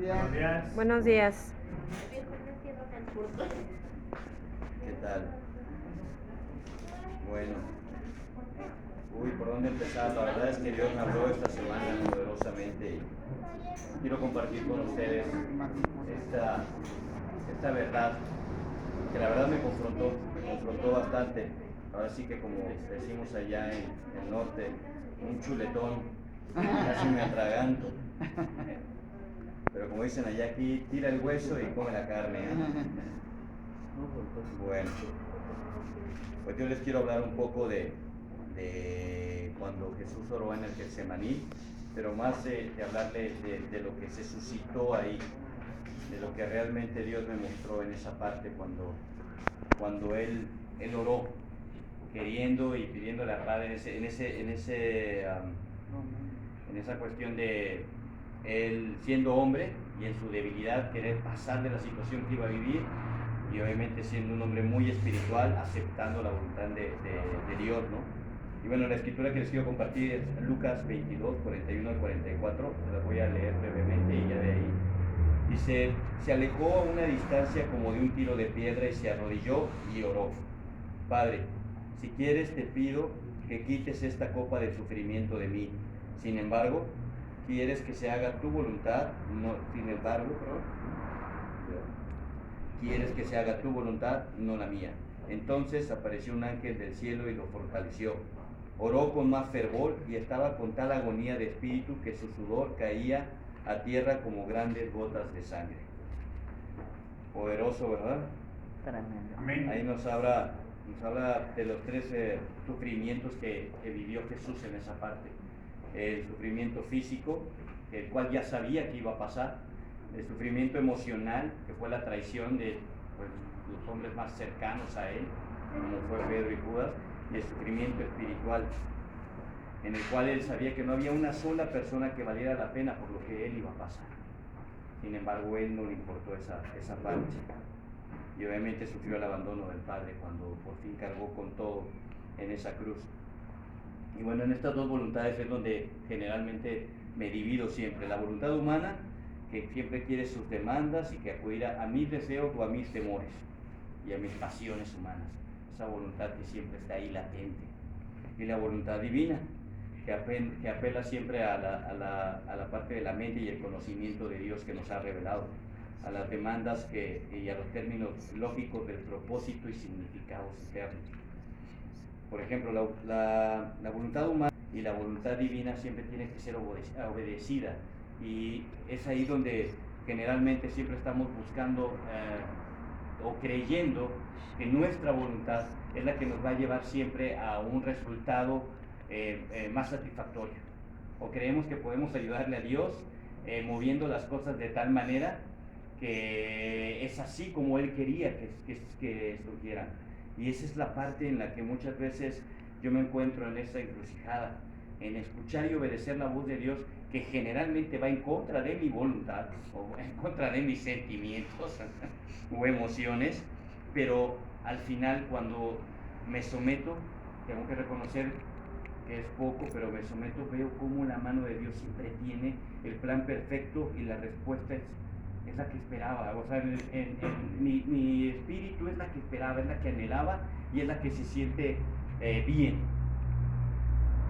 días. Buenos días. Buenos días. ¿Qué tal? Bueno, ¿por dónde empezar? La verdad es que Dios me habló esta semana poderosamente y quiero compartir con ustedes esta verdad que la verdad me confrontó bastante. Ahora sí que, como decimos allá en el norte, un chuletón, casi me atraganto. Pero como dicen allá, aquí tira el hueso y come la carne, ¿eh? Bueno, pues yo les quiero hablar un poco de cuando Jesús oró en el Getsemaní, pero más de hablarle de lo que se suscitó ahí, de lo que realmente Dios me mostró en esa parte cuando él oró, queriendo y pidiéndole al Padre en esa cuestión de él siendo hombre y en su debilidad querer pasar de la situación que iba a vivir, y obviamente siendo un hombre muy espiritual, aceptando la voluntad de Dios, ¿no? Y bueno, la escritura que les quiero compartir es Lucas 22, 41 al 44, se las voy a leer brevemente y ya de ahí. Dice: se alejó a una distancia como de un tiro de piedra y se arrodilló y oró: Padre, si quieres te pido que quites esta copa de sufrimiento de mí. Sin embargo, quieres que se haga tu voluntad, quieres que se haga tu voluntad, no la mía. Entonces apareció un ángel del cielo y lo fortaleció. Oró con más fervor y estaba con tal agonía de espíritu que su sudor caía a tierra como grandes gotas de sangre. Poderoso, ¿verdad? Tremendo. Amén. Ahí nos habla de los tres sufrimientos que vivió Jesús en esa parte. El sufrimiento físico, el cual ya sabía que iba a pasar. El sufrimiento emocional, que fue la traición de los hombres más cercanos a él, como fue Pedro y Judas. Y el sufrimiento espiritual, en el cual él sabía que no había una sola persona que valiera la pena por lo que él iba a pasar. Sin embargo, él no le importó esa parte. Y obviamente sufrió el abandono del Padre cuando por fin cargó con todo en esa cruz. Y bueno, en estas dos voluntades es donde generalmente me divido siempre. La voluntad humana, que siempre quiere sus demandas y que acudirá a mis deseos o a mis temores y a mis pasiones humanas. Esa voluntad que siempre está ahí latente. Y la voluntad divina, que apela siempre a la parte de la mente y el conocimiento de Dios que nos ha revelado, a las demandas y a los términos lógicos del propósito y significados eternos. Por ejemplo, la voluntad humana y la voluntad divina siempre tiene que ser obedecida, y es ahí donde generalmente siempre estamos buscando o creyendo que nuestra voluntad es la que nos va a llevar siempre a un resultado más satisfactorio, o creemos que podemos ayudarle a Dios moviendo las cosas de tal manera que es así como Él quería que surgieran. Y esa es la parte en la que muchas veces yo me encuentro en esa encrucijada, en escuchar y obedecer la voz de Dios, que generalmente va en contra de mi voluntad o en contra de mis sentimientos o emociones, pero al final, cuando me someto, tengo que reconocer que es poco, pero me someto, veo cómo la mano de Dios siempre tiene el plan perfecto y la respuesta es la que esperaba. O sea, mi espíritu es la que esperaba, es la que anhelaba y es la que se siente bien.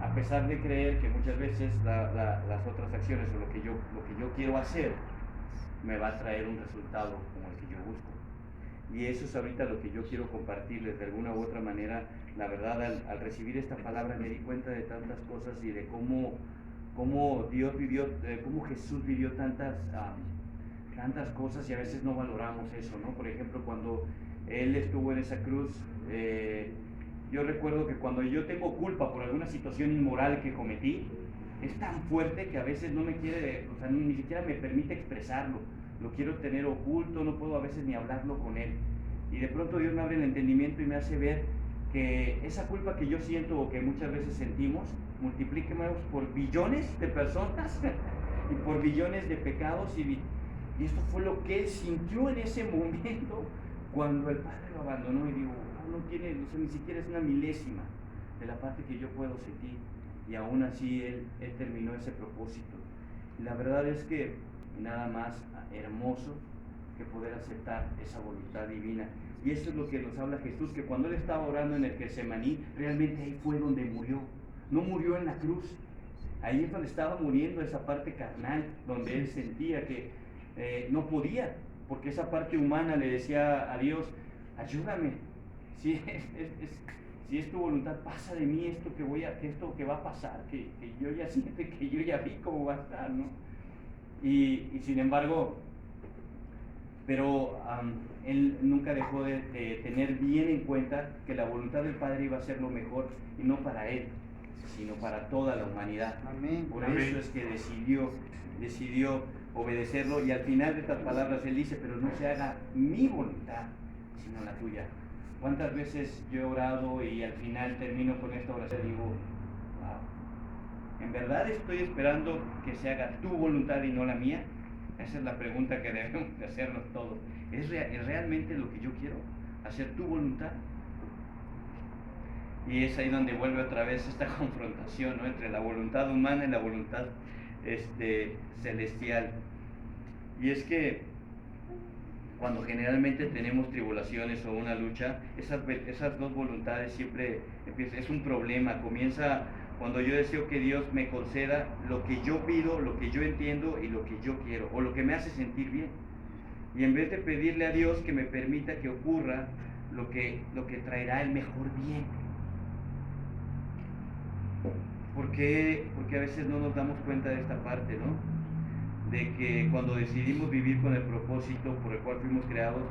A pesar de creer que muchas veces las otras acciones o lo que yo quiero hacer me va a traer un resultado como el que yo busco. Y eso es ahorita lo que yo quiero compartirles de alguna u otra manera. La verdad, al recibir esta palabra me di cuenta de tantas cosas y de cómo Dios vivió, cómo Jesús vivió tantas cosas, y a veces no valoramos eso, ¿no? Por ejemplo, cuando Él estuvo en esa cruz, yo recuerdo que cuando yo tengo culpa por alguna situación inmoral que cometí, es tan fuerte que a veces no me quiere, o sea, ni siquiera me permite expresarlo. Lo quiero tener oculto, no puedo a veces ni hablarlo con Él. Y de pronto Dios me abre el entendimiento y me hace ver que esa culpa que yo siento o que muchas veces sentimos, multiplíquemos por billones de personas y por billones de pecados, y esto fue lo que Él sintió en ese momento cuando el Padre lo abandonó. Y digo, no tiene, o sea, ni siquiera es una milésima de la parte que yo puedo sentir, y aún así Él terminó ese propósito. La verdad es que y nada más hermoso que poder aceptar esa voluntad divina. Y eso es lo que nos habla Jesús, que cuando Él estaba orando en el Getsemaní, realmente ahí fue donde murió. No murió en la cruz. Ahí es donde estaba muriendo esa parte carnal, donde Él sentía que no podía, porque esa parte humana le decía a Dios, ayúdame, si es tu voluntad, pasa de mí esto que va a pasar, que yo ya siento, que yo ya vi cómo va a estar, ¿no? Y sin embargo, pero Él nunca dejó de tener bien en cuenta que la voluntad del Padre iba a ser lo mejor, y no para Él, sino para toda la humanidad. Amén. Por Amén. eso es que decidió obedecerlo, y al final de estas palabras Él dice, pero no se haga mi voluntad, sino la tuya. ¿Cuántas veces yo he orado y al final termino con esta oración y digo, wow, ¿en verdad estoy esperando que se haga tu voluntad y no la mía? Esa es la pregunta que debemos de hacernos todos. ¿Es realmente lo que yo quiero? ¿Hacer tu voluntad? Y es ahí donde vuelve otra vez esta confrontación, ¿no?, entre la voluntad humana y la voluntad celestial. Y es que cuando generalmente tenemos tribulaciones o una lucha, esas dos voluntades siempre es un problema. Comienza cuando yo deseo que Dios me conceda lo que yo pido, lo que yo entiendo y lo que yo quiero, o lo que me hace sentir bien. Y en vez de pedirle a Dios que me permita que ocurra lo que traerá el mejor bien. Porque a veces no nos damos cuenta de esta parte, ¿no? De que cuando decidimos vivir con el propósito por el cual fuimos creados,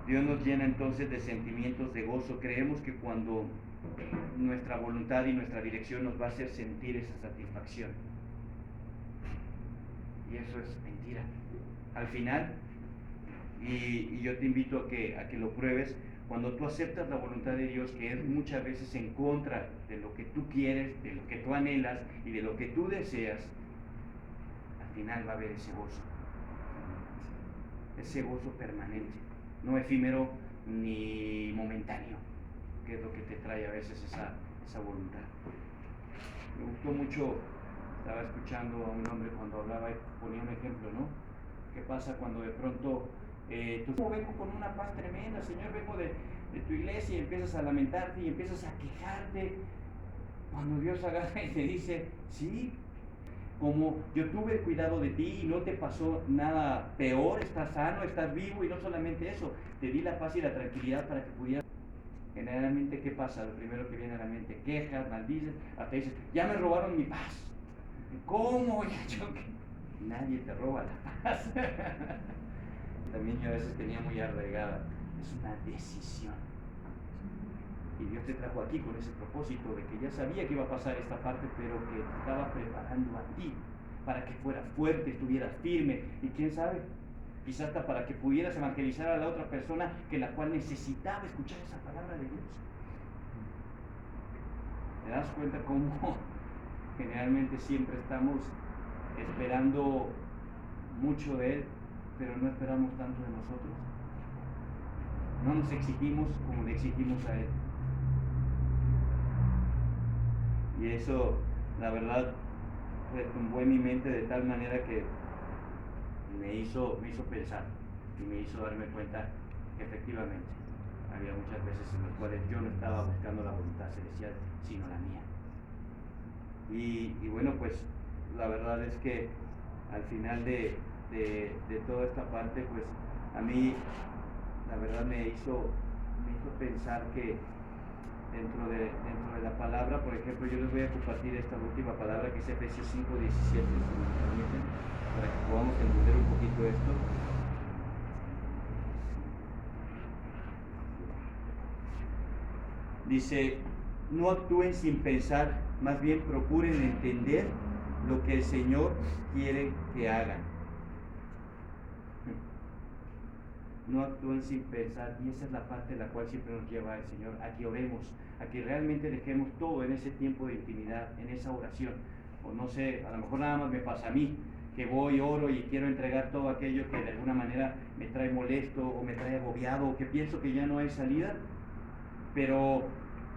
Dios nos llena entonces de sentimientos de gozo. Creemos que cuando nuestra voluntad y nuestra dirección nos va a hacer sentir esa satisfacción. Y eso es mentira. Al final, y yo te invito a que lo pruebes, cuando tú aceptas la voluntad de Dios, que es muchas veces en contra de lo que tú quieres, de lo que tú anhelas y de lo que tú deseas, al final va a haber ese gozo permanente, no efímero ni momentáneo, que es lo que te trae a veces esa voluntad. Me gustó mucho, estaba escuchando a un hombre cuando hablaba y ponía un ejemplo, ¿no? ¿Qué pasa cuando de pronto tú vengo con una paz tremenda, Señor, vengo de tu iglesia, y empiezas a lamentarte y empiezas a quejarte? Cuando Dios agarra y te dice, sí, como yo tuve el cuidado de ti y no te pasó nada peor, estás sano, estás vivo, y no solamente eso, te di la paz y la tranquilidad para que pudieras. Generalmente, ¿qué pasa? Lo primero que viene a la mente, quejas, maldices, hasta dices, ya me robaron mi paz. ¿Cómo? Nadie te roba la paz. También yo a veces tenía muy arraigada, es una decisión. Y Dios te trajo aquí con ese propósito de que ya sabía que iba a pasar esta parte, pero que te estaba preparando a ti para que fueras fuerte, estuvieras firme, y quién sabe, quizás hasta para que pudieras evangelizar a la otra persona que la cual necesitaba escuchar esa palabra de Dios. ¿Te das cuenta cómo generalmente siempre estamos esperando mucho de Él, pero no esperamos tanto de nosotros? No nos exigimos como le exigimos a Él. Y eso, la verdad, retumbó en mi mente de tal manera que me hizo pensar y me hizo darme cuenta que efectivamente había muchas veces en las cuales yo no estaba buscando la voluntad celestial, sino la mía. Y bueno, pues la verdad es que al final de toda esta parte, pues a mí la verdad me hizo pensar que dentro de la palabra, por ejemplo, yo les voy a compartir esta última palabra que es Efesios 5:17, si me permiten, para que podamos entender un poquito esto. Dice, no actúen sin pensar, más bien procuren entender lo que el Señor quiere que hagan. No actúen sin pensar, y esa es la parte de la cual siempre nos lleva el Señor, a que oremos, a que realmente dejemos todo en ese tiempo de intimidad, en esa oración. O no sé, a lo mejor nada más me pasa a mí, que voy, oro y quiero entregar todo aquello que de alguna manera me trae molesto o me trae agobiado o que pienso que ya no hay salida, pero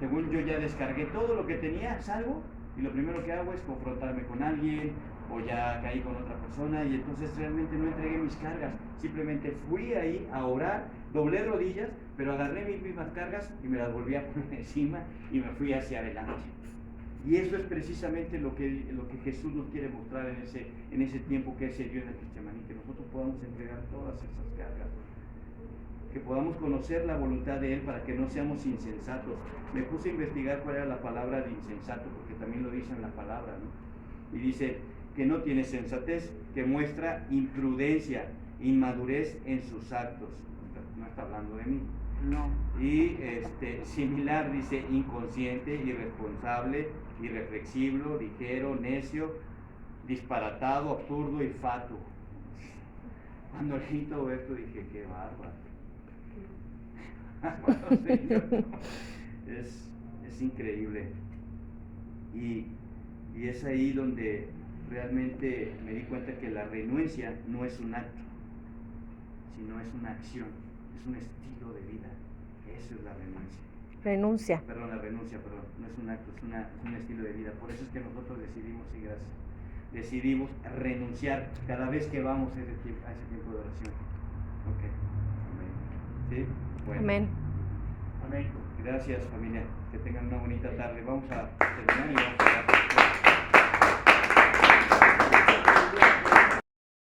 según yo ya descargué todo lo que tenía, salgo y lo primero que hago es confrontarme con alguien o ya caí con otra persona y entonces realmente no entregué mis cargas, simplemente fui ahí a orar, doblé rodillas, pero agarré mis mismas cargas y me las volví a poner encima y me fui hacia adelante. Y eso es precisamente lo que Jesús nos quiere mostrar en ese tiempo que Él se dio en el Getsemaní, que nosotros podamos entregar todas esas cargas, que podamos conocer la voluntad de Él para que no seamos insensatos. Me puse a investigar cuál era la palabra de insensato, porque también lo dice en la palabra, ¿no? Y dice que no tiene sensatez, que muestra imprudencia, inmadurez en sus actos. No está hablando de mí. No. Y similar, dice, inconsciente, irresponsable, irreflexivo, ligero, necio, disparatado, absurdo y fatuo. Cuando leí todo esto dije, qué bárbaro. Señor, es increíble. Y es ahí donde realmente me di cuenta que la renuncia no es un acto, sino es una acción, es un estilo de vida. Eso es la renuncia. La renuncia, no es un acto, es un estilo de vida. Por eso es que nosotros decidimos, y gracias, decidimos renunciar cada vez que vamos a ese tiempo de oración. Ok, amén. ¿Sí? Bueno. Amén. Amén. Gracias, familia. Que tengan una bonita tarde. Vamos a terminar y vamos a orar.